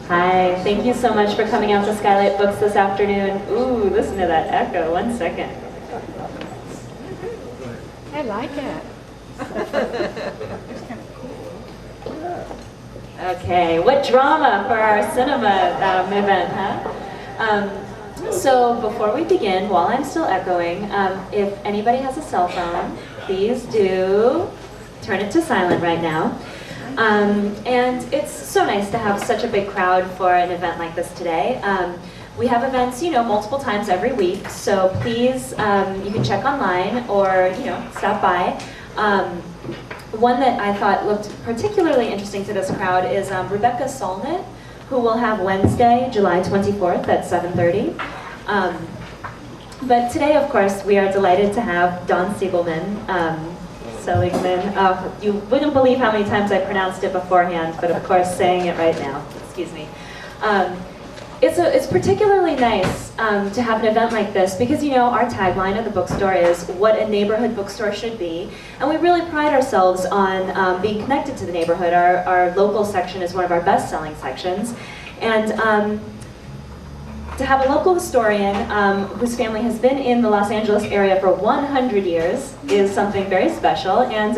Hi, thank you so much for coming out to Skylight Books this afternoon. Ooh, listen to that echo, 1 second. I like it. Okay, what drama for our cinema event, huh? So before we begin, while I'm still echoing, if anybody has a cell phone, please do turn it to silent right now. And it's so nice to have such a big crowd for an event like this today. We have events, multiple times every week, so please, you can check online or, stop by. One that I thought looked particularly interesting to this crowd is Rebecca Solnit, who will have Wednesday, July 24th at 7:30. But today, of course, we are delighted to have Don Siegelman. Seligman. You wouldn't believe how many times I pronounced it beforehand, but of course saying it right now, excuse me. It's particularly nice to have an event like this because, our tagline at the bookstore is what a neighborhood bookstore should be. And we really pride ourselves on being connected to the neighborhood. Our local section is one of our best-selling sections. And to have a local historian whose family has been in the Los Angeles area for 100 years is something very special. And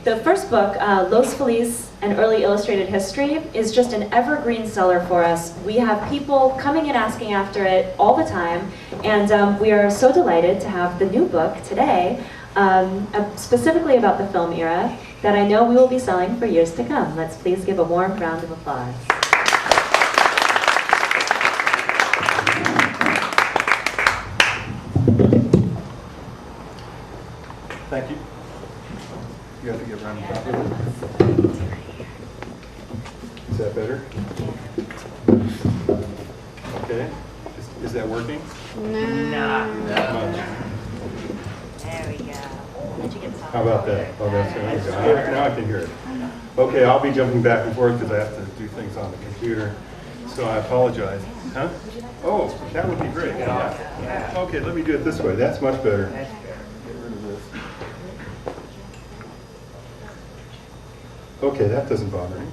the first book, Los Feliz, An Early Illustrated History, is just an evergreen seller for us. We have people coming and asking after it all the time, and we are so delighted to have the new book today, specifically about the film era, that I know we will be selling for years to come. Let's please give a warm round of applause. Thank you. You have to get around the top of it. Is that better? Okay. Is that working? No. There we go. How about that? Oh, that's okay. Now I can hear it. Okay, I'll be jumping back and forth because I have to do things on the computer. So I apologize. Huh? Oh, that would be great. Yeah. Okay, let me do it this way. That's much better. Okay, that doesn't bother me.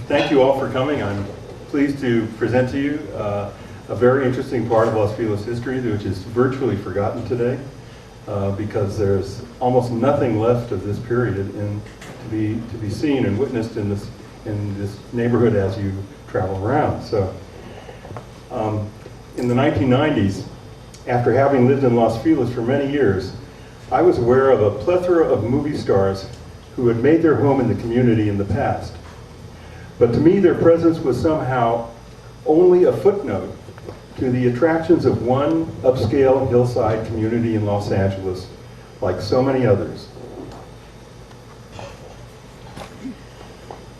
Thank you all for coming. I'm pleased to present to you a very interesting part of Los Feliz history, which is virtually forgotten today, because there's almost nothing left of this period to be seen and witnessed in this neighborhood as you travel around. So, in the 1990s, after having lived in Los Feliz for many years, I was aware of a plethora of movie stars who had made their home in the community in the past. But to me, their presence was somehow only a footnote to the attractions of one upscale hillside community in Los Angeles, like so many others.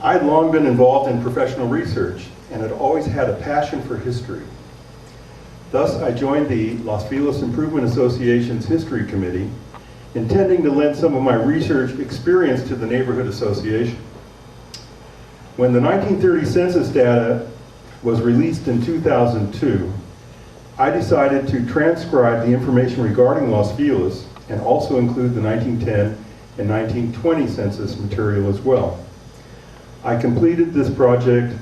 I'd long been involved in professional research and had always had a passion for history. Thus, I joined the Los Feliz Improvement Association's History Committee, intending to lend some of my research experience to the Neighborhood Association. When the 1930 census data was released in 2002, I decided to transcribe the information regarding Los Feliz and also include the 1910 and 1920 census material as well. I completed this project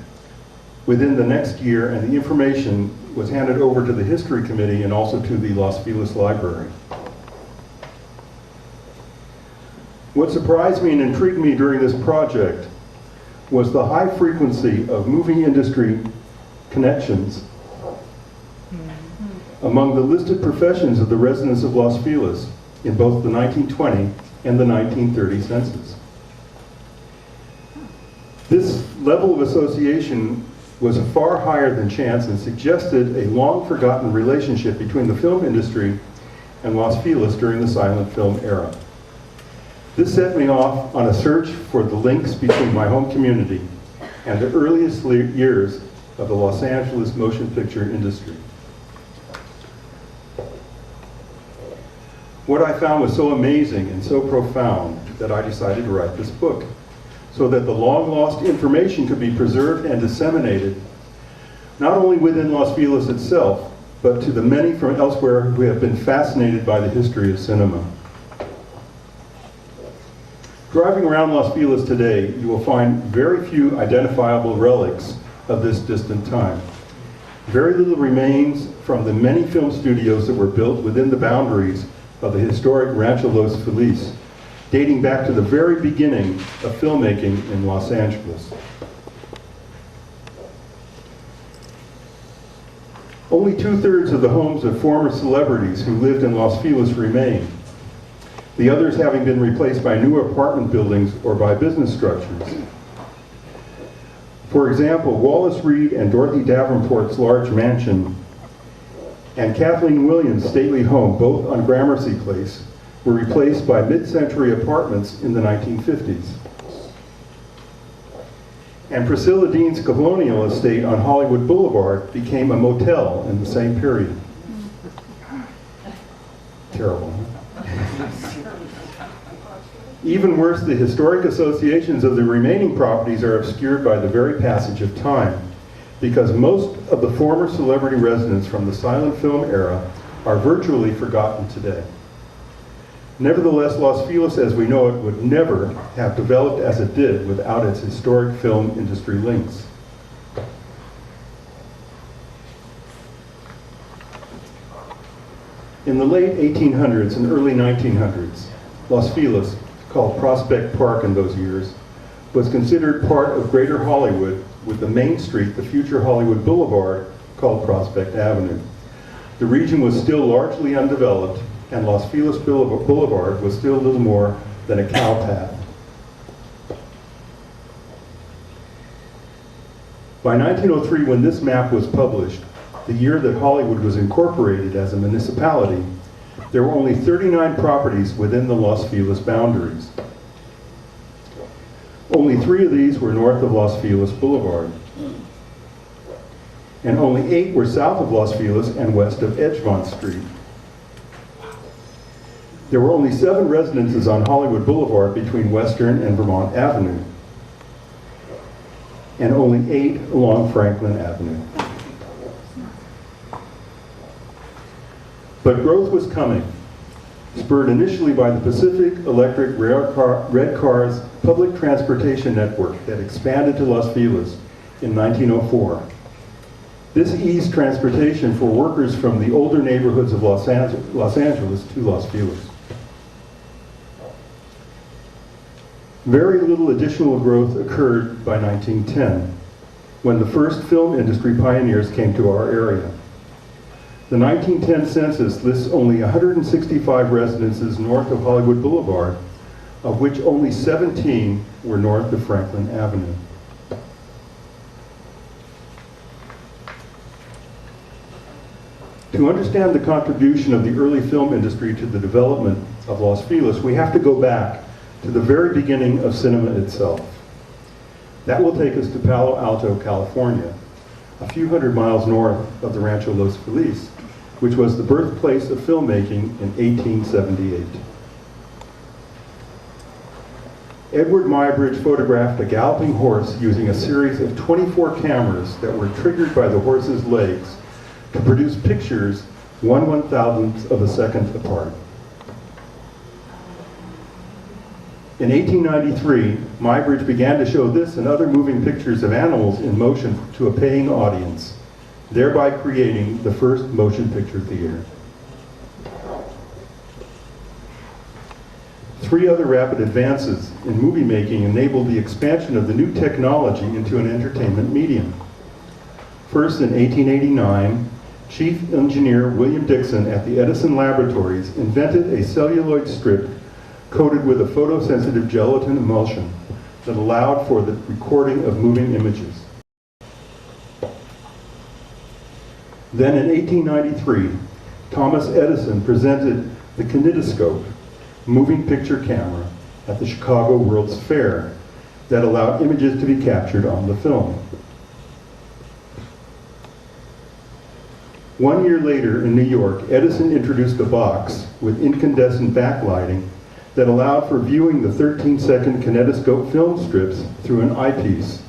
within the next year, and the information was handed over to the History Committee and also to the Los Feliz Library. What surprised me and intrigued me during this project was the high frequency of movie industry connections among the listed professions of the residents of Los Feliz in both the 1920 and the 1930 census. This level of association was far higher than chance and suggested a long-forgotten relationship between the film industry and Los Feliz during the silent film era. This set me off on a search for the links between my home community and the earliest years of the Los Angeles motion picture industry. What I found was so amazing and so profound that I decided to write this book, so that the long-lost information could be preserved and disseminated, not only within Los Feliz itself, but to the many from elsewhere who have been fascinated by the history of cinema. Driving around Los Feliz today, you will find very few identifiable relics of this distant time. Very little remains from the many film studios that were built within the boundaries of the historic Rancho Los Feliz, dating back to the very beginning of filmmaking in Los Angeles. Only 2/3 of the homes of former celebrities who lived in Los Feliz remain, the others having been replaced by new apartment buildings or by business structures. For example, Wallace Reed and Dorothy Davenport's large mansion and Kathleen Williams' stately home, both on Gramercy Place, were replaced by mid-century apartments in the 1950s. And Priscilla Dean's colonial estate on Hollywood Boulevard became a motel in the same period. Terrible, huh? Even worse, the historic associations of the remaining properties are obscured by the very passage of time, because most of the former celebrity residents from the silent film era are virtually forgotten today. Nevertheless, Los Feliz as we know it would never have developed as it did without its historic film industry links. In the late 1800s and early 1900s, Los Feliz, called Prospect Park in those years, was considered part of Greater Hollywood, with the main street, the future Hollywood Boulevard, called Prospect Avenue. The region was still largely undeveloped, and Los Feliz Boulevard was still little more than a cow path. By 1903, when this map was published, the year that Hollywood was incorporated as a municipality, there were only 39 properties within the Los Feliz boundaries. Only 3 of these were north of Los Feliz Boulevard, and only 8 were south of Los Feliz and west of Edgemont Street. There were only 7 residences on Hollywood Boulevard between Western and Vermont Avenue, and only 8 along Franklin Avenue. But growth was coming, spurred initially by the Pacific Electric Red Cars public transportation network that expanded to Los Feliz in 1904. This eased transportation for workers from the older neighborhoods of Los Angeles to Los Feliz. Very little additional growth occurred by 1910, when the first film industry pioneers came to our area. The 1910 census lists only 165 residences north of Hollywood Boulevard, of which only 17 were north of Franklin Avenue. To understand the contribution of the early film industry to the development of Los Feliz, we have to go back to the very beginning of cinema itself. That will take us to Palo Alto, California, a few hundred miles north of the Rancho Los Feliz, which was the birthplace of filmmaking in 1878. Edward Muybridge photographed a galloping horse using a series of 24 cameras that were triggered by the horse's legs to produce pictures 1/1000th of a second apart. In 1893, Muybridge began to show this and other moving pictures of animals in motion to a paying audience, thereby creating the first motion picture theater. 3 other rapid advances in movie making enabled the expansion of the new technology into an entertainment medium. First, in 1889, Chief Engineer William Dixon at the Edison Laboratories invented a celluloid strip coated with a photosensitive gelatin emulsion that allowed for the recording of moving images. Then in 1893, Thomas Edison presented the kinetoscope, moving picture camera, at the Chicago World's Fair that allowed images to be captured on the film. 1 year later in New York, Edison introduced a box with incandescent backlighting that allowed for viewing the 13-second kinetoscope film strips through an eyepiece.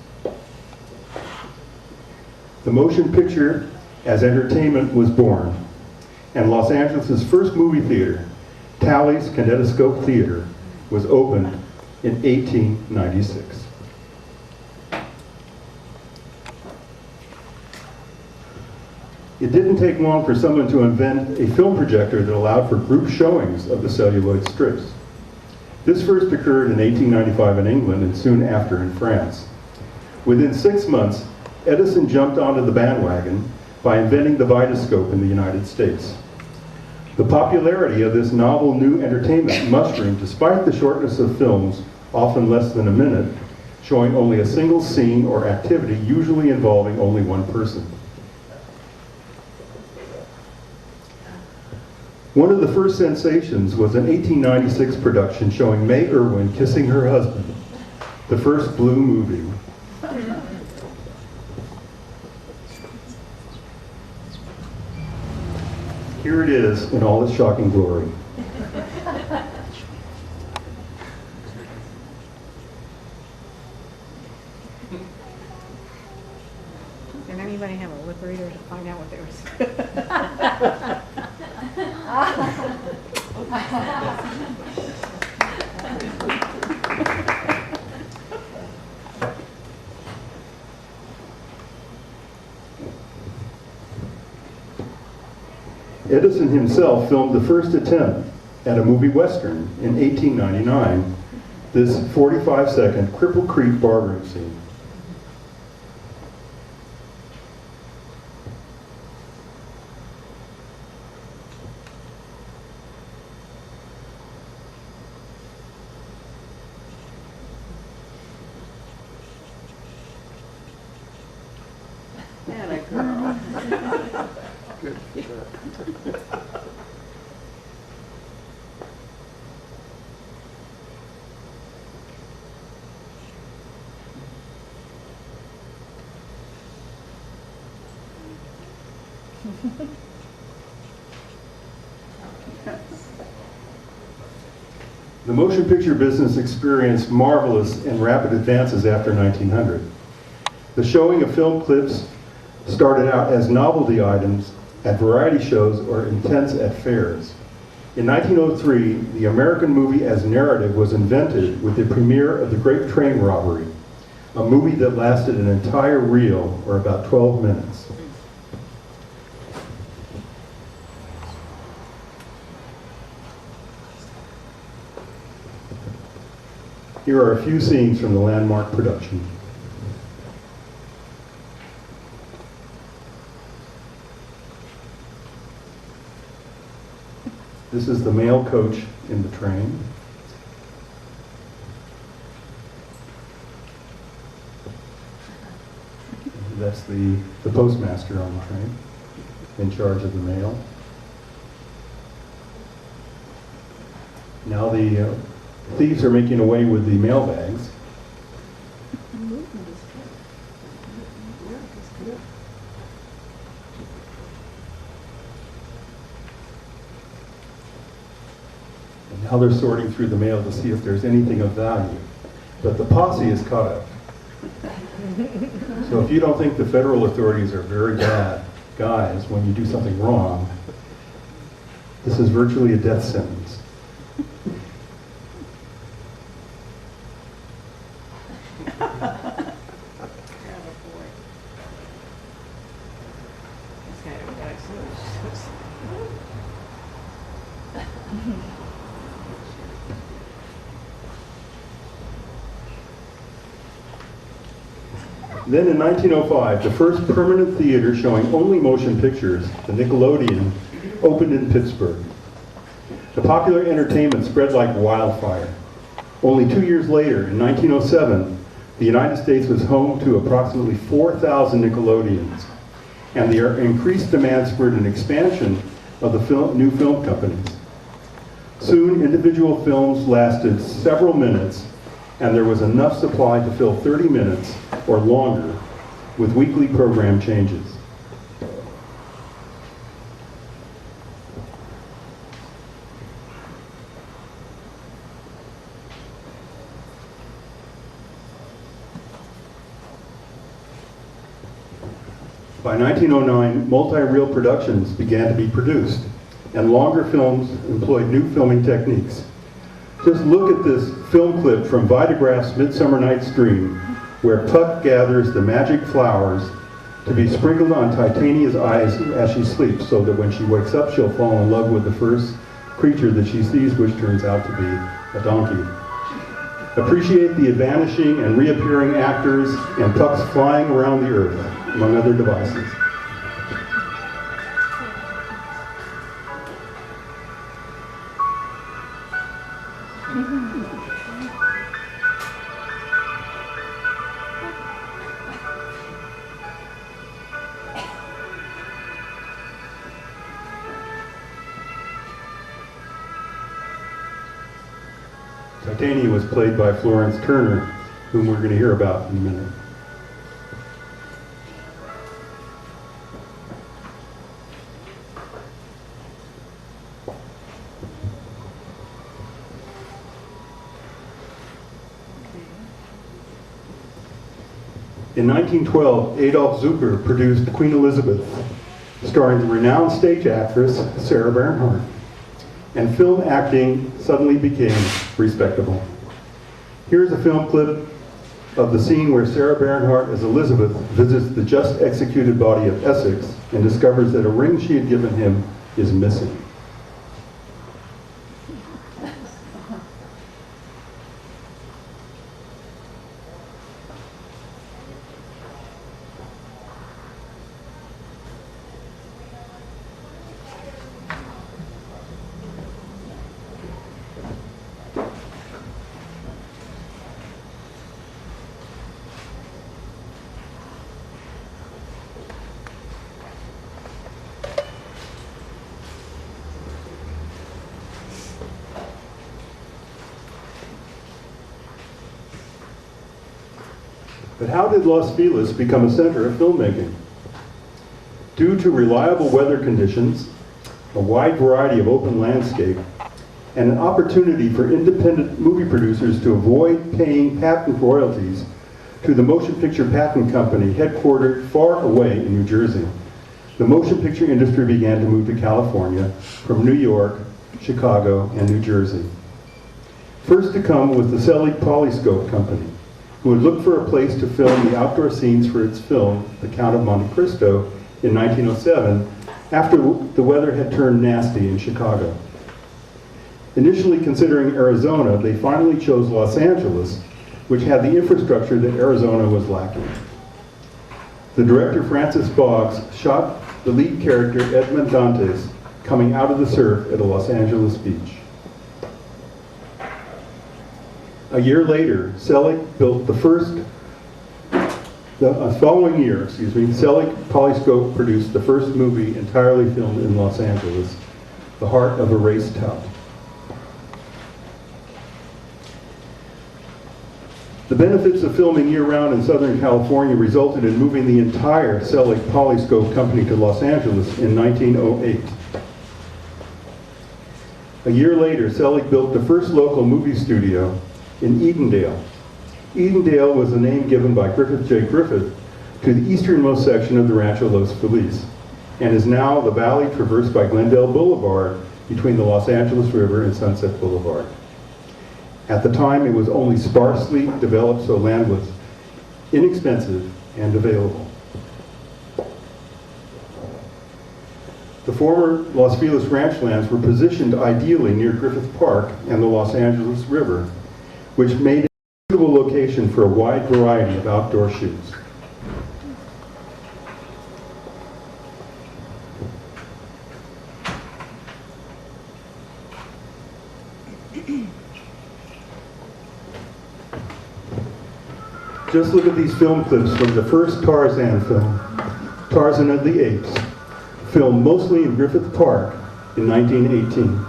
The motion picture as entertainment was born, and Los Angeles' first movie theater, Tally's Kinetoscope Theater, was opened in 1896. It didn't take long for someone to invent a film projector that allowed for group showings of the celluloid strips. This first occurred in 1895 in England and soon after in France. Within 6 months, Edison jumped onto the bandwagon by inventing the Vitascope in the United States. The popularity of this novel new entertainment mushroomed despite the shortness of films, often less than a minute, showing only a single scene or activity, usually involving only one person. One of the first sensations was an 1896 production showing May Irwin kissing her husband, the first blue movie. Here it is in all its shocking glory. Did anybody have a lip reader to find out what they were saying? Edison himself filmed the first attempt at a movie western in 1899, this 45-second Cripple Creek barroom scene. Atta girl. The motion picture business experienced marvelous and rapid advances after 1900. The showing of film clips started out as novelty items at variety shows or intense at fairs. In 1903, the American movie as narrative was invented with the premiere of The Great Train Robbery, a movie that lasted an entire reel, or about 12 minutes. Here are a few scenes from the landmark production. This is the mail coach in the train. That's the postmaster on the train, in charge of the mail. Now the thieves are making away with the mail bags. And now they're sorting through the mail to see if there's anything of value. But the posse is caught up. So if you don't think the federal authorities are very bad guys when you do something wrong, this is virtually a death sentence. Then in 1905, the first permanent theater showing only motion pictures, the Nickelodeon, opened in Pittsburgh. The popular entertainment spread like wildfire. Only 2 years later, in 1907, the United States was home to approximately 4,000 Nickelodeons, and the increased demand spurred an expansion of the new film companies. Soon, individual films lasted several minutes, and there was enough supply to fill 30 minutes or longer with weekly program changes. By 1909, multi-reel productions began to be produced, and longer films employed new filming techniques. Just look at this film clip from Vitagraph's Midsummer Night's Dream, where Puck gathers the magic flowers to be sprinkled on Titania's eyes as she sleeps, so that when she wakes up, she'll fall in love with the first creature that she sees, which turns out to be a donkey. Appreciate the vanishing and reappearing actors and Pucks flying around the earth, among other devices. Titania was played by Florence Turner, whom we're going to hear about in a minute. In 1912, Adolf Zucker produced Queen Elizabeth, starring the renowned stage actress Sarah Bernhardt, and film acting suddenly became respectable. Here's a film clip of the scene where Sarah Bernhardt as Elizabeth visits the just executed body of Essex and discovers that a ring she had given him is missing. But how did Los Feliz become a center of filmmaking? Due to reliable weather conditions, a wide variety of open landscape, and an opportunity for independent movie producers to avoid paying patent royalties to the Motion Picture Patent Company headquartered far away in New Jersey, the motion picture industry began to move to California from New York, Chicago, and New Jersey. First to come was the Selig Polyscope Company, who would look for a place to film the outdoor scenes for its film, The Count of Monte Cristo, in 1907, after the weather had turned nasty in Chicago. Initially considering Arizona, they finally chose Los Angeles, which had the infrastructure that Arizona was lacking. The director, Francis Boggs, shot the lead character, Edmond Dantes, coming out of the surf at a Los Angeles beach. A year later, Selig built the following year, Selig Polyscope produced the first movie entirely filmed in Los Angeles, The Heart of a Race Tout. The benefits of filming year-round in Southern California resulted in moving the entire Selig Polyscope Company to Los Angeles in 1908. A year later, Selig built the first local movie studio in Edendale. Edendale was the name given by Griffith J. Griffith to the easternmost section of the Rancho Los Feliz, and is now the valley traversed by Glendale Boulevard between the Los Angeles River and Sunset Boulevard. At the time, it was only sparsely developed, so land was inexpensive and available. The former Los Feliz ranch lands were positioned ideally near Griffith Park and the Los Angeles River, which made it a suitable location for a wide variety of outdoor shoots. Just look at these film clips from the first Tarzan film, Tarzan of the Apes, filmed mostly in Griffith Park in 1918.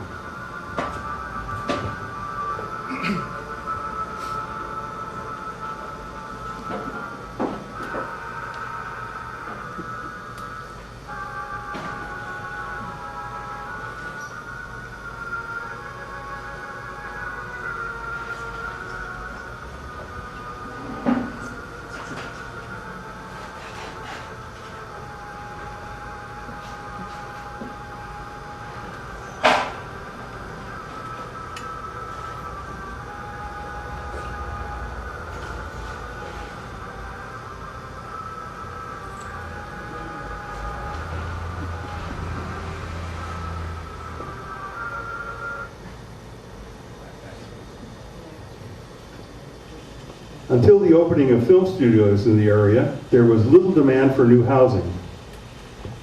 Until the opening of film studios in the area, there was little demand for new housing.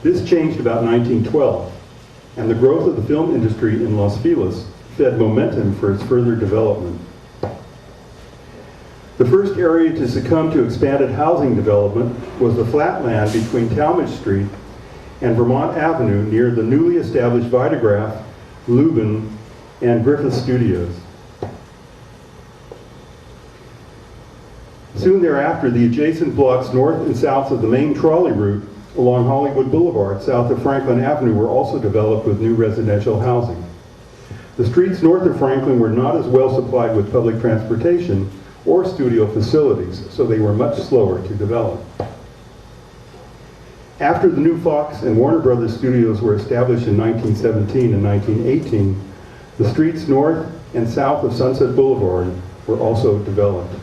This changed about 1912, and the growth of the film industry in Los Feliz fed momentum for its further development. The first area to succumb to expanded housing development was the flat land between Talmadge Street and Vermont Avenue near the newly established Vitagraph, Lubin, and Griffith Studios. Soon thereafter, the adjacent blocks north and south of the main trolley route along Hollywood Boulevard, south of Franklin Avenue, were also developed with new residential housing. The streets north of Franklin were not as well supplied with public transportation or studio facilities, so they were much slower to develop. After the new Fox and Warner Brothers studios were established in 1917 and 1918, the streets north and south of Sunset Boulevard were also developed.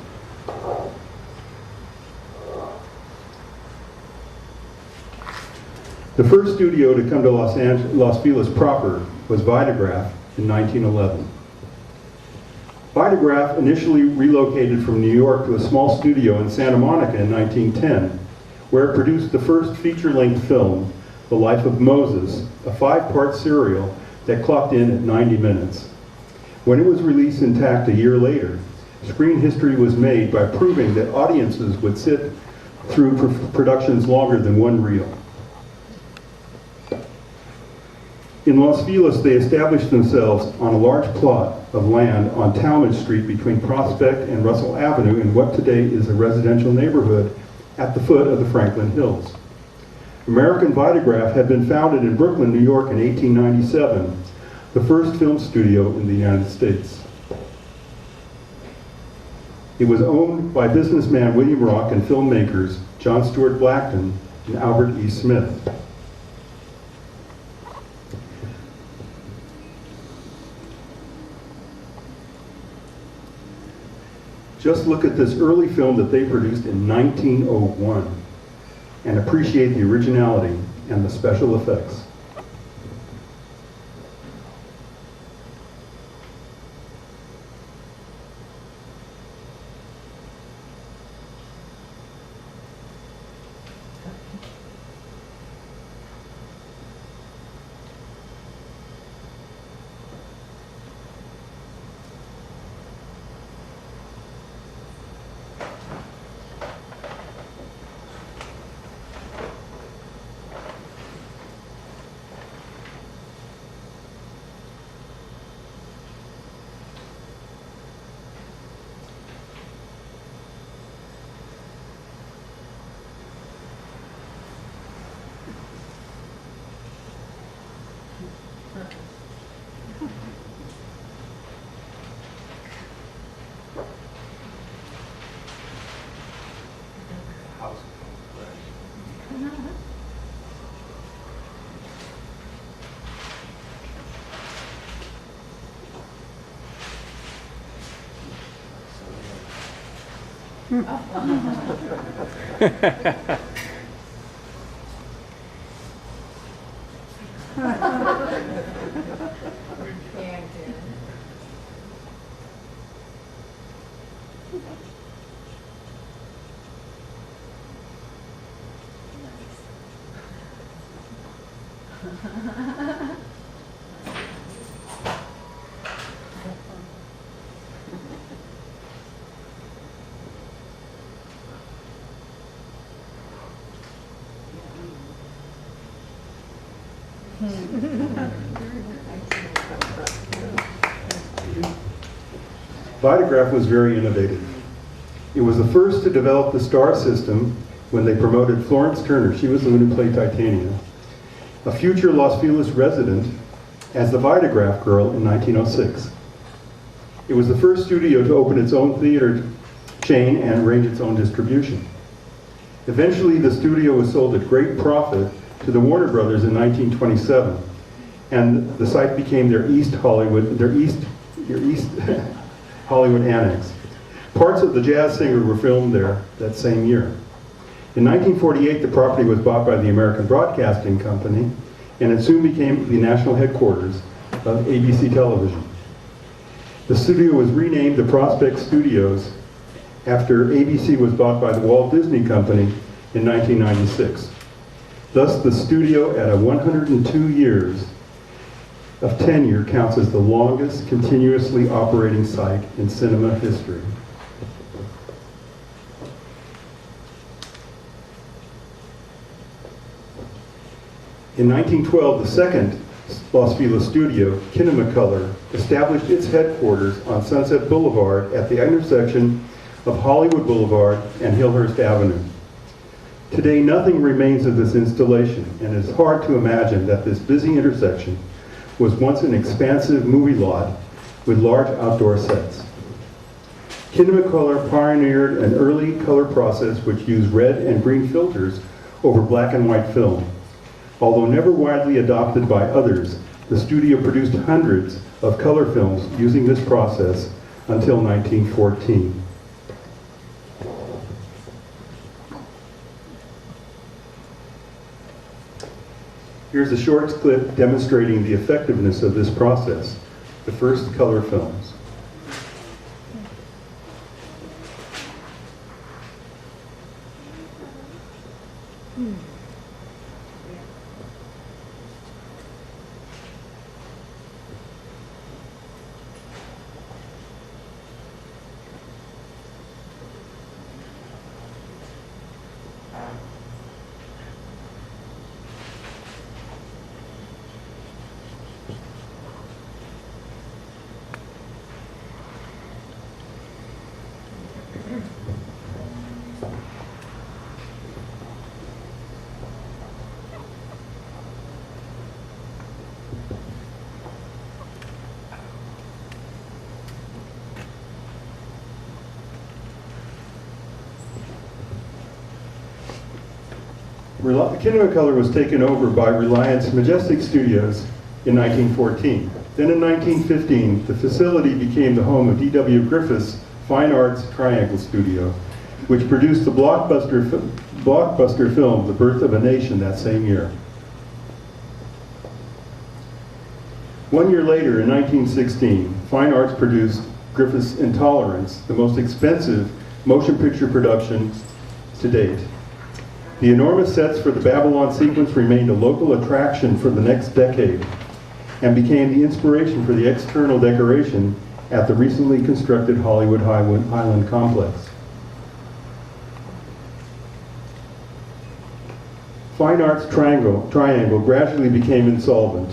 The first studio to come to Los Feliz proper was Vitagraph in 1911. Vitagraph initially relocated from New York to a small studio in Santa Monica in 1910, where it produced the first feature-length film, The Life of Moses, a 5-part serial that clocked in at 90 minutes. When it was released intact a year later, screen history was made by proving that audiences would sit through productions longer than one reel. In Los Feliz, they established themselves on a large plot of land on Talmadge Street between Prospect and Russell Avenue in what today is a residential neighborhood at the foot of the Franklin Hills. American Vitagraph had been founded in Brooklyn, New York in 1897, the first film studio in the United States. It was owned by businessman William Rock and filmmakers John Stuart Blackton and Albert E. Smith. Just look at this early film that they produced in 1901 and appreciate the originality and the special effects. Vitagraph was very innovative. It was the first to develop the star system when they promoted Florence Turner, she was the one who played Titania, a future Los Feliz resident, as the Vitagraph girl in 1906. It was the first studio to open its own theater chain and arrange its own distribution. Eventually, the studio was sold at great profit to the Warner Brothers in 1927, and the site became their East Hollywood annex. Parts of The Jazz Singer were filmed there that same year. In 1948, the property was bought by the American Broadcasting Company, and it soon became the national headquarters of ABC Television. The studio was renamed the Prospect Studios after ABC was bought by the Walt Disney Company in 1996. Thus, the studio at 102 years of tenure counts as the longest continuously operating site in cinema history. In 1912, the second Los Feliz studio, Kinemacolor, established its headquarters on Sunset Boulevard at the intersection of Hollywood Boulevard and Hillhurst Avenue. Today, nothing remains of this installation, and it is hard to imagine that this busy intersection was once an expansive movie lot with large outdoor sets. Kinemacolor pioneered an early color process which used red and green filters over black and white film. Although never widely adopted by others, the studio produced hundreds of color films using this process until 1914. Here's a short clip demonstrating the effectiveness of this process, the first color films. Kinemacolor was taken over by Reliance Majestic Studios in 1914. Then in 1915, the facility became the home of D.W. Griffith's Fine Arts Triangle Studio, which produced the blockbuster film The Birth of a Nation that same year. 1 year later, in 1916, Fine Arts produced Griffith's Intolerance, the most expensive motion picture production to date. The enormous sets for the Babylon sequence remained a local attraction for the next decade and became the inspiration for the external decoration at the recently constructed Hollywood Highland complex. Fine Arts Triangle gradually became insolvent,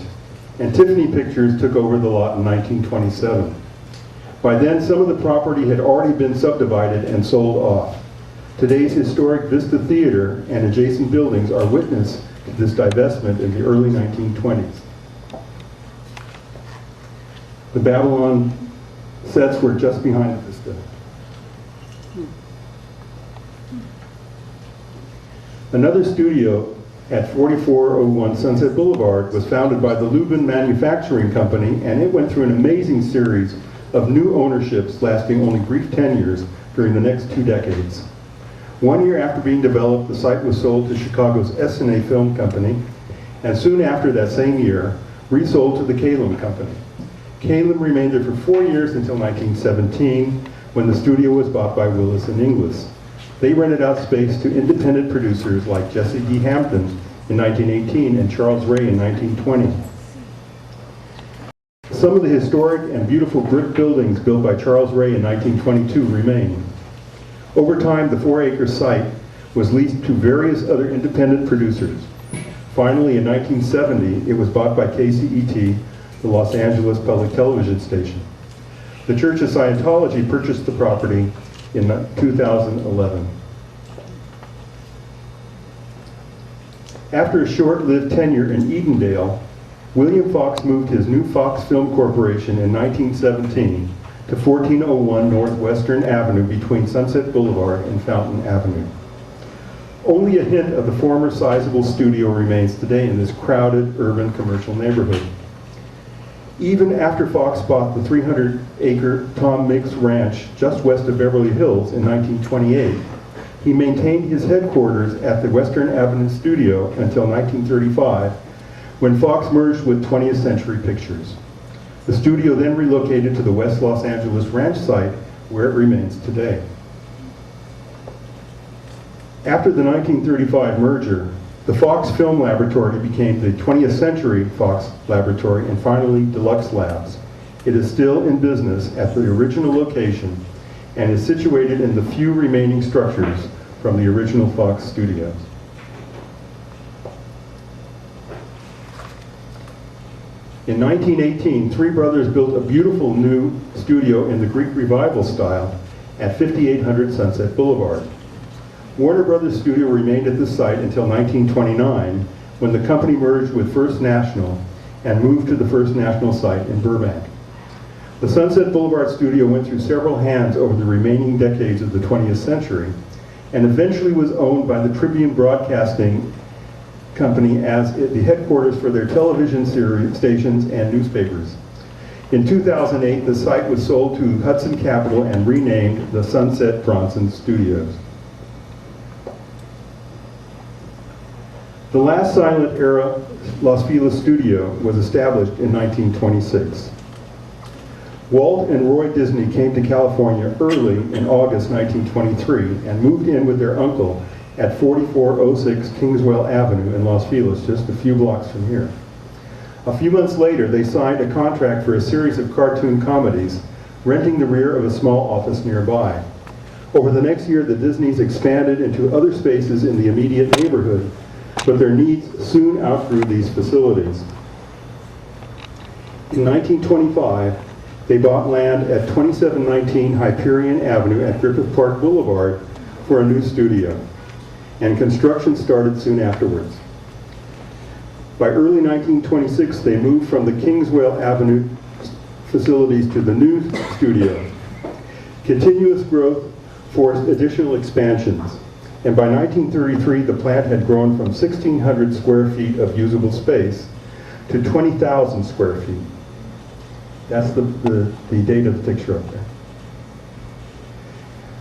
and Tiffany Pictures took over the lot in 1927. By then, some of the property had already been subdivided and sold off. Today's historic Vista Theater and adjacent buildings are witness to this divestment in the early 1920s. The Babylon sets were just behind the Vista. Another studio at 4401 Sunset Boulevard was founded by the Lubin Manufacturing Company, and it went through an amazing series of new ownerships lasting only brief tenures during the next 2 decades. 1 year after being developed, the site was sold to Chicago's S&A Film Company, and soon after that same year, resold to the Kalem Company. Kalem remained there for 4 years until 1917, when the studio was bought by Willis and Inglis. They rented out space to independent producers like Jesse D. Hampton in 1918 and Charles Ray in 1920. Some of the historic and beautiful brick buildings built by Charles Ray in 1922 remain. Over time, the 4-acre site was leased to various other independent producers. Finally, in 1970, it was bought by KCET, the Los Angeles Public Television station. The Church of Scientology purchased the property in 2011. After a short-lived tenure in Edendale, William Fox moved his new Fox Film Corporation in 1917 to 1401 Northwestern Avenue between Sunset Boulevard and Fountain Avenue. Only a hint of the former sizable studio remains today in this crowded urban commercial neighborhood. Even after Fox bought the 300-acre Tom Mix Ranch just west of Beverly Hills in 1928, he maintained his headquarters at the Western Avenue studio until 1935, when Fox merged with 20th Century Pictures. The studio then relocated to the West Los Angeles Ranch site, where it remains today. After the 1935 merger, the Fox Film Laboratory became the 20th Century Fox Laboratory and finally Deluxe Labs. It is still in business at the original location and is situated in the few remaining structures from the original Fox studios. In 1918, three brothers built a beautiful new studio in the Greek Revival style at 5800 Sunset Boulevard. Warner Brothers Studio remained at this site until 1929, when the company merged with First National and moved to the First National site in Burbank. The Sunset Boulevard Studio went through several hands over the remaining decades of the 20th century and eventually was owned by the Tribune Broadcasting Company as the headquarters for their television series, stations and newspapers. In 2008, the site was sold to Hudson Capital and renamed the Sunset Bronson Studios. The last silent era Los Feliz studio was established in 1926. Walt and Roy Disney came to California early in August 1923 and moved in with their uncle at 4406 Kingswell Avenue in Los Feliz, just a few blocks from here. A few months later, they signed a contract for a series of cartoon comedies, renting the rear of a small office nearby. Over the next year, the Disneys expanded into other spaces in the immediate neighborhood, but their needs soon outgrew these facilities. In 1925, they bought land at 2719 Hyperion Avenue at Griffith Park Boulevard for a new studio, and construction started soon afterwards. By early 1926, they moved from the Kingswell Avenue facilities to the new studio. Continuous growth forced additional expansions, and by 1933, the plant had grown from 1,600 square feet of usable space to 20,000 square feet. That's the date of the picture up there.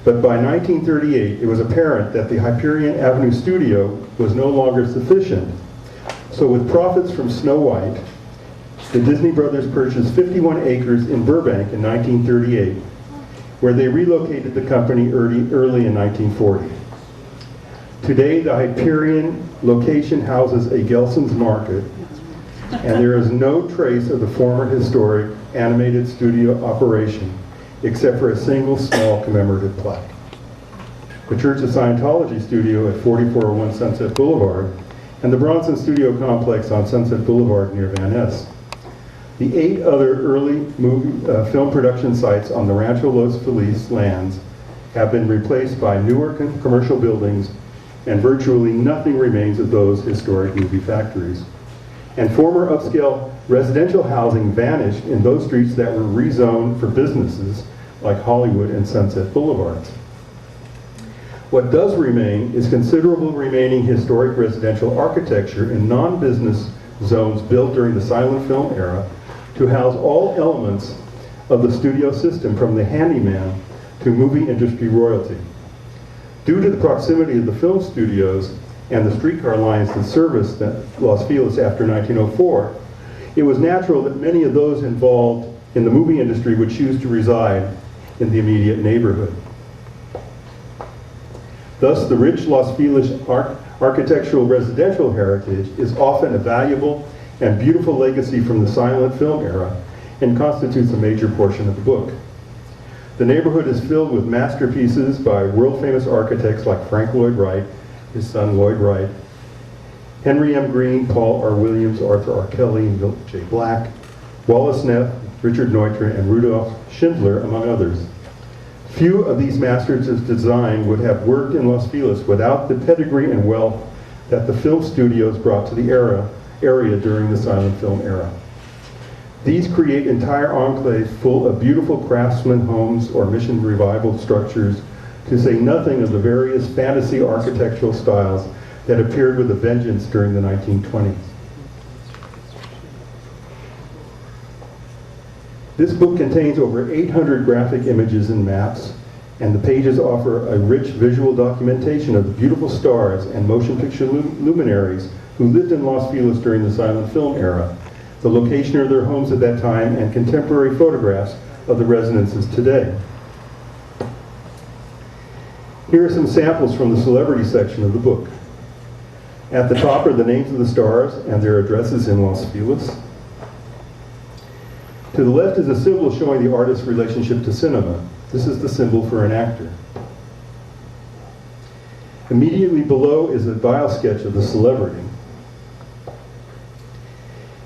But by 1938, it was apparent that the Hyperion Avenue studio was no longer sufficient. So with profits from Snow White, the Disney Brothers purchased 51 acres in Burbank in 1938, where they relocated the company early in 1940. Today, the Hyperion location houses a Gelson's Market, and there is no trace of the former historic animated studio operation, except for a single small commemorative plaque. The Church of Scientology studio at 4401 Sunset Boulevard, and the Bronson Studio Complex on Sunset Boulevard near Van Ness. The 8 other early film production sites on the Rancho Los Feliz lands have been replaced by newer commercial buildings, and virtually nothing remains of those historic movie factories. And former upscale residential housing vanished in those streets that were rezoned for businesses like Hollywood and Sunset Boulevards. What does remain is considerable remaining historic residential architecture in non-business zones built during the silent film era to house all elements of the studio system, from the handyman to movie industry royalty. Due to the proximity of the film studios and the streetcar lines that serviced Los Feliz after 1904, it was natural that many of those involved in the movie industry would choose to reside in the immediate neighborhood. Thus, the rich Los Feliz architectural residential heritage is often a valuable and beautiful legacy from the silent film era and constitutes a major portion of the book. The neighborhood is filled with masterpieces by world-famous architects like Frank Lloyd Wright, his son Lloyd Wright, Henry M. Green, Paul R. Williams, Arthur R. Kelly, and Milt J. Black, Wallace Neff, Richard Neutra, and Rudolph Schindler, among others. Few of these masters of design would have worked in Los Feliz without the pedigree and wealth that the film studios brought to the area during the silent film era. These create entire enclaves full of beautiful craftsman homes or mission revival structures, to say nothing of the various fantasy architectural styles that appeared with a vengeance during the 1920s. This book contains over 800 graphic images and maps, and the pages offer a rich visual documentation of the beautiful stars and motion picture luminaries who lived in Los Feliz during the silent film era, the location of their homes at that time, and contemporary photographs of the residences today. Here are some samples from the celebrity section of the book. At the top are the names of the stars and their addresses in Los Feliz. To the left is a symbol showing the artist's relationship to cinema. This is the symbol for an actor. Immediately below is a bio sketch of the celebrity.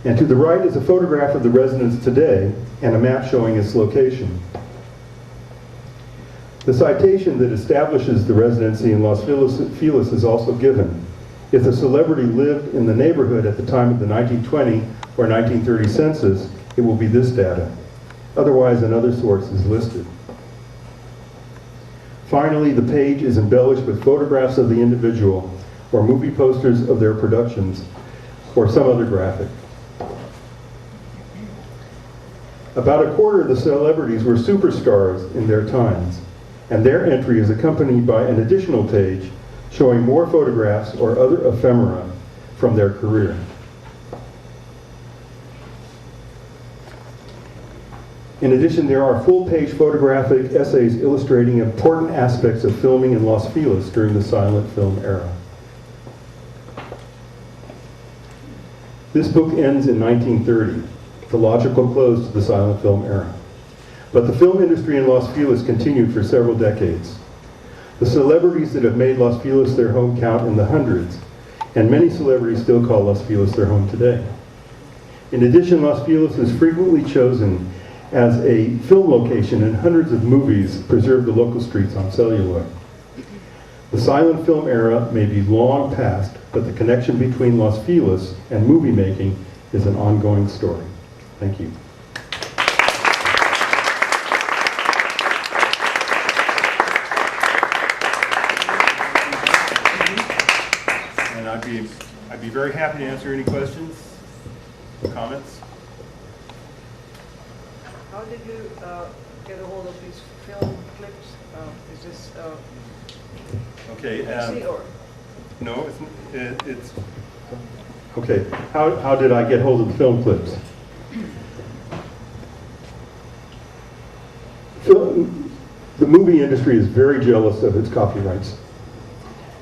And to the right is a photograph of the residence today and a map showing its location. The citation that establishes the residency in Los Feliz is also given. If the celebrity lived in the neighborhood at the time of the 1920 or 1930 census, it will be this data. Otherwise, another source is listed. Finally, the page is embellished with photographs of the individual or movie posters of their productions or some other graphic. About a quarter of the celebrities were superstars in their times, and their entry is accompanied by an additional page showing more photographs or other ephemera from their career. In addition, there are full-page photographic essays illustrating important aspects of filming in Los Feliz during the silent film era. This book ends in 1930, the logical close to the silent film era. But the film industry in Los Feliz continued for several decades. The celebrities that have made Los Feliz their home count in the hundreds, and many celebrities still call Los Feliz their home today. In addition, Los Feliz is frequently chosen as a film location, and hundreds of movies preserve the local streets on celluloid. The silent film era may be long past, but the connection between Los Feliz and movie making is an ongoing story. Thank you. And I'd be very happy to answer any questions, comments. How did you get a hold of these film clips? Is this Okay. PC or? No, it's okay. How did I get hold of the film clips? The movie industry is very jealous of its copyrights,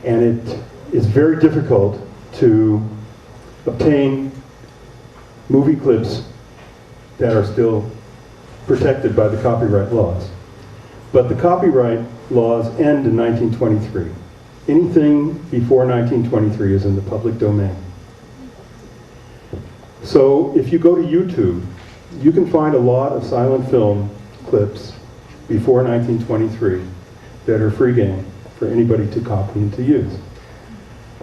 and it is very difficult to obtain movie clips that are still protected by the copyright laws. But the copyright laws end in 1923. Anything before 1923 is in the public domain. So if you go to YouTube, you can find a lot of silent film clips before 1923 that are free game for anybody to copy and to use.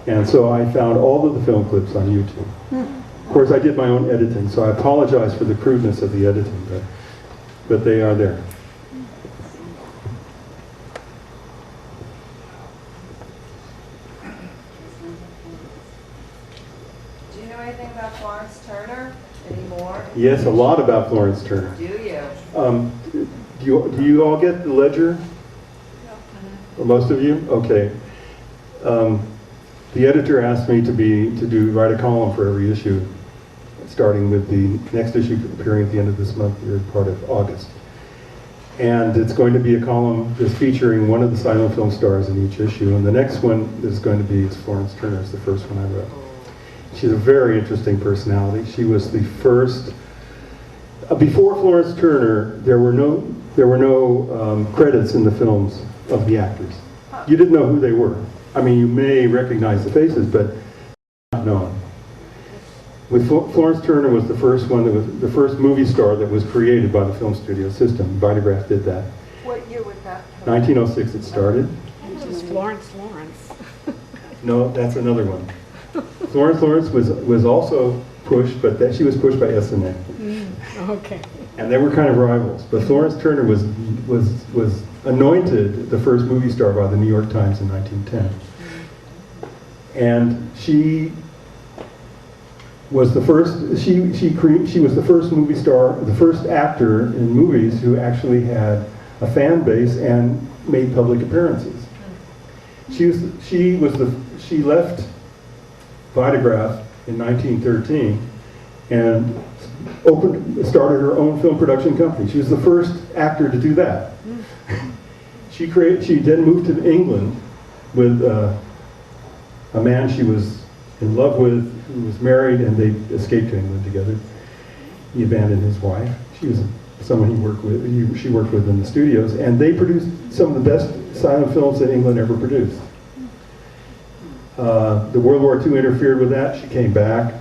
And so I found all of the film clips on YouTube. Of course, I did my own editing, so I apologize for the crudeness of the editing, but they are there. Do you know anything about Florence Turner anymore? Yes, a lot about Florence Turner. Do you? Do you all get the Ledger? Or most of you? Okay. The editor asked me to write a column for every issue, starting with the next issue appearing at the end of this month, the part of August. And it's going to be a column that's featuring one of the silent film stars in each issue, and the next one is going to be Florence Turner. It's the first one I wrote. She's a very interesting personality. She was the first. Before Florence Turner, there were no credits in the films of the actors. You didn't know who they were. I mean, you may recognize the faces, but not known. With Florence Turner was the first one that was the first movie star that was created by the film studio system. Vitagraph did that. What year was that? 1906 it started. This is Florence. No, that's another one. Florence was also pushed, but she was pushed by SNA. Okay. And they were kind of rivals. But Florence Turner was anointed the first movie star by the New York Times in 1910. And she was the first. She was the first movie star, the first actor in movies who actually had a fan base and made public appearances. She left Vitagraph in 1913 and started her own film production company. She was the first actor to do that. She then moved to England with a man she was in love with, who was married, and they escaped to England together. He abandoned his wife. She was someone she worked with in the studios, and they produced some of the best silent films that England ever produced. The World War II interfered with that. She came back,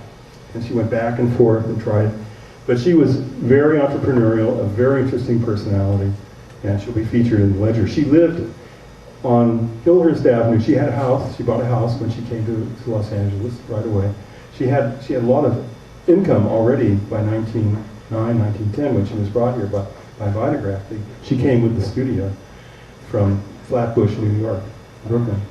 and she went back and forth and tried. But she was very entrepreneurial, a very interesting personality, and she'll be featured in the Ledger. She lived on Hillhurst Avenue. She had a house. She bought a house when she came to Los Angeles right away. She had a lot of income already by 1909, 1910 when she was brought here by Vitagraph. She came with the studio from Flatbush, New York, Brooklyn.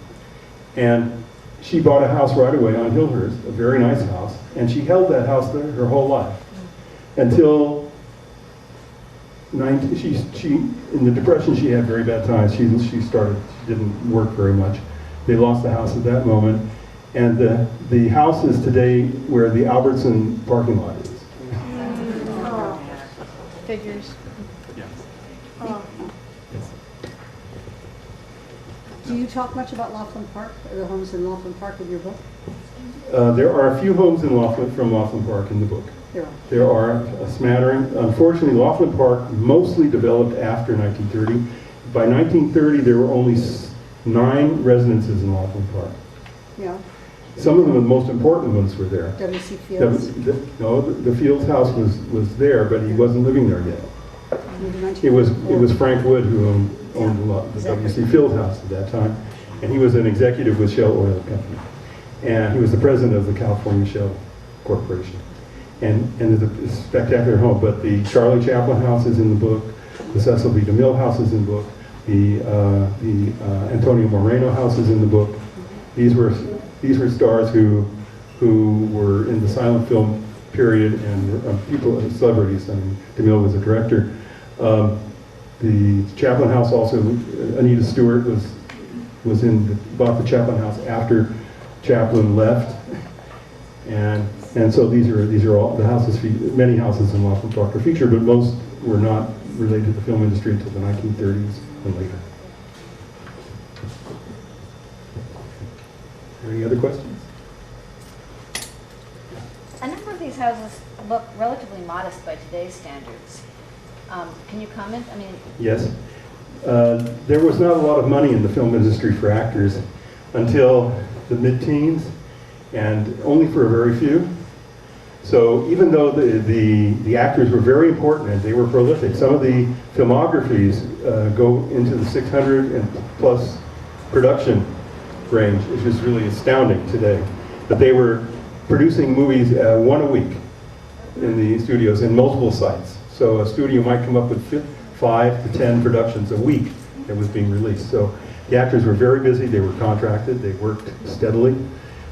And she bought a house right away on Hillhurst, a very nice house, and she held that house there her whole life until in the Depression she had very bad times. She didn't work very much. They lost the house at that moment, and the house is today where the Albertson parking lot is. Figures. Do you talk much about Laughlin Park, or the homes in Laughlin Park in your book? There are a few homes from Laughlin Park in the book. There are. There are a smattering. Unfortunately, Laughlin Park mostly developed after 1930. By 1930, there were only 9 residences in Laughlin Park. Yeah. Some of them, the most important ones, were there. W.C. Fields. The Fields house was there, but he wasn't living there yet. It was Frank Wood who owned the W.C. Fields house at that time, and he was an executive with Shell Oil Company, and he was the president of the California Shell Corporation. And it's a spectacular home. But the Charlie Chaplin house is in the book. The Cecil B. DeMille house is in the book. The Antonio Moreno house is in the book. These were stars who were in the silent film period, and celebrities. I mean, DeMille was a director. The Chaplin house also. Anita Stewart bought the Chaplin house after Chaplin left, and so these are all the houses. Many houses in Laughlin Park are featured, but most were not related to the film industry until the 1930s and later. Any other questions? A number of these houses look relatively modest by today's standards. Can you comment? I mean, Yes. There was not a lot of money in the film industry for actors until the mid-teens, and only for a very few. So even though the actors were very important and they were prolific, some of the filmographies go into the 600 and plus production range, which is really astounding today. But they were producing movies 1 a week in the studios in multiple sites. So a studio might come up with 5 to 10 productions a week that was being released. So the actors were very busy, they were contracted, they worked steadily,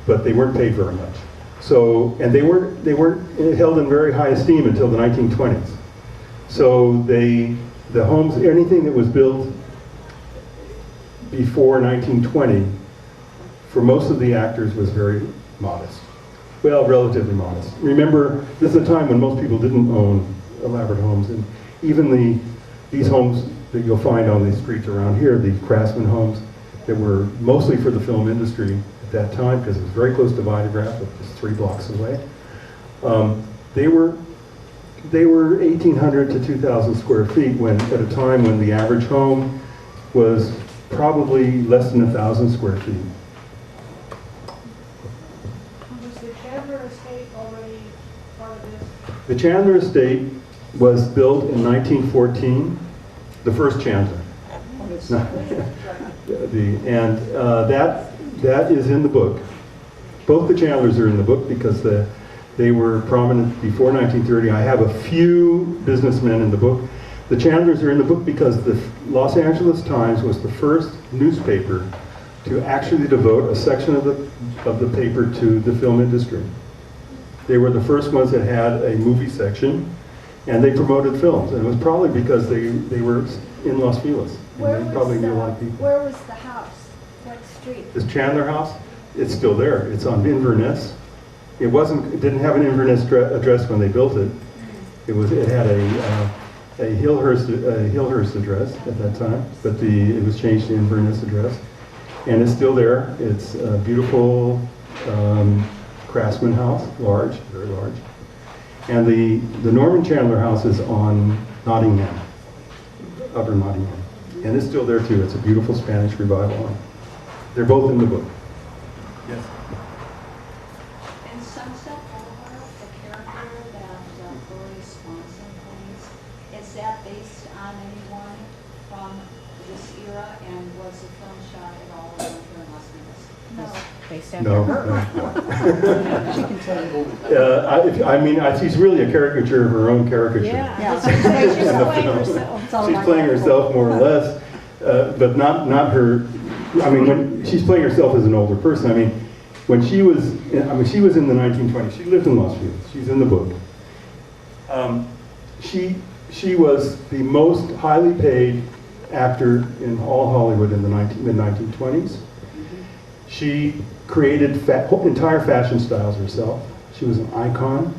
but they weren't paid very much. So, and they weren't held in very high esteem until the 1920s. So the homes, anything that was built before 1920, for most of the actors was very modest. Well, relatively modest. Remember, this is a time when most people didn't own elaborate homes, and even these homes that you'll find on the streets around here, the Craftsman homes that were mostly for the film industry at that time, because it was very close to Vitagraph, just 3 blocks away. They were 1,800 to 2,000 square feet at a time when the average home was probably less than 1,000 square feet. Was the Chandler estate already part of this? The Chandler estate was built in 1914, the first Chandler. That is in the book. Both the Chandlers are in the book because they were prominent before 1930. I have a few businessmen in the book. The Chandlers are in the book because the Los Angeles Times was the first newspaper to actually devote a section of the paper to the film industry. They were the first ones that had a movie section, and they promoted films. And it was probably because they were in Los Feliz. And they probably knew a lot of people. Where was the house? What street? This Chandler house, it's still there. It's on Inverness. It didn't have an Inverness address when they built it. It had a Hillhurst address at that time, but it was changed to Inverness address, and it's still there. It's a beautiful craftsman house, large, very large, and the Norman Chandler house is on Nottingham, Upper Nottingham, and it's still there too. It's a beautiful Spanish revival. They're both in the book. Yes. In Sunset Boulevard, the character that Gloria Swanson plays, is that based on anyone from this era, and was the film shot at all around here in Las Vegas? No. Based after No, her. She can tell you. I mean, she's really a caricature of her own caricature. Yeah. Yeah. She's In the playing film. herself. It's all She's like playing that. herself more or less, but not her. I mean, when she's playing herself as an older person. I mean, when she was in the 1920s. She lived in Las Vegas. She's in the book. She was the most highly paid actor in all Hollywood in the mid-1920s. She created entire fashion styles herself. She was an icon.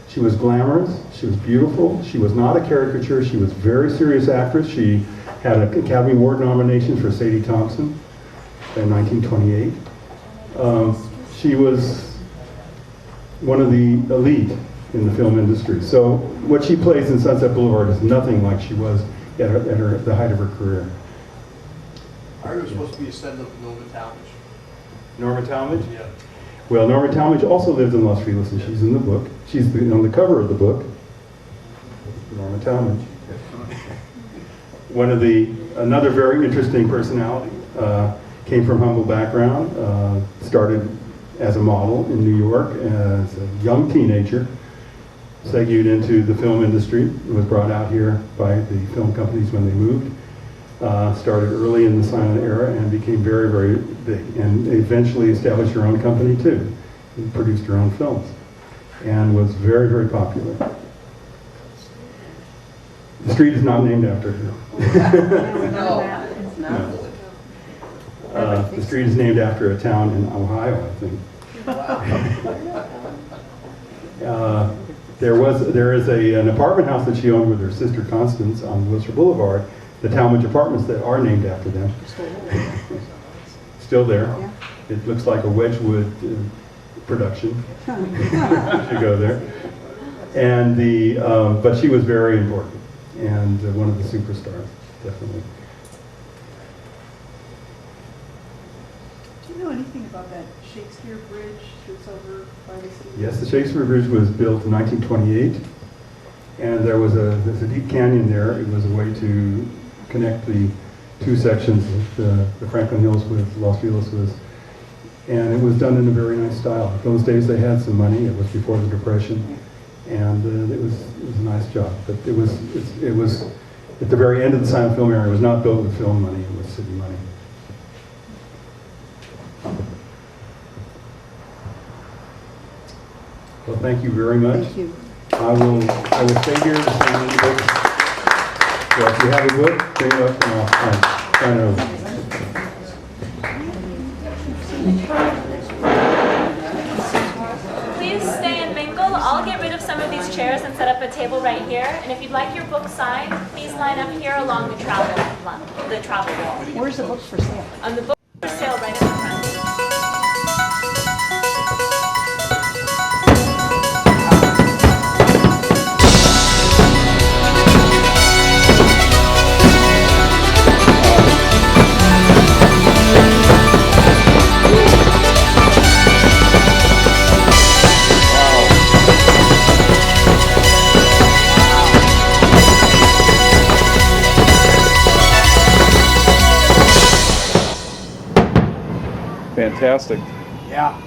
She was glamorous. She was beautiful. She was not a caricature. She was a very serious actress. She had an Academy Award nomination for Sadie Thompson in 1928. She was one of the elite in the film industry. So what she plays in Sunset Boulevard is nothing like she was at the height of her career. I was supposed to be a descendant of Nova Talmadge. Norma Talmadge? Yeah. Well, Norma Talmadge also lived in Las Vegas, and she's in the book. She's on the cover of the book. Norma Talmadge. Another very interesting personality. Came from humble background. Started as a model in New York as a young teenager. Segued into the film industry. Was brought out here by the film companies when they moved. Started early in the silent era and became very, very big, and eventually established her own company too, and produced her own films, and was very, very popular. The street is not named after her. It's not. The street is named after a town in Ohio, I think. There is an apartment house that she owned with her sister Constance on Wilshire Boulevard. The Talmadge Apartments that are named after them. Still there. Yeah. It looks like a Wedgwood production. You should go there. And but she was very important and one of the superstars, definitely. Do you know anything about that Shakespeare Bridge that's over by the city? Yes, the Shakespeare Bridge was built in 1928, and there's a deep canyon there. It was a way to connect the two sections of the Franklin Hills with Los Feliz, and it was done in a very nice style. In those days they had some money. It was before the Depression, and it was a nice job. But it was at the very end of the silent film era. It was not built with film money. It was city money. Well, thank you very much. Thank you. I will stay here to sign the books. So if you have a book, bring it up and I'll sign it over. Please stay and mingle. I'll get rid of some of these chairs and set up a table right here. And if you'd like your book signed, please line up here along the travel wall. Where's the book for sale? On the book for sale right in the front. Fantastic. Yeah.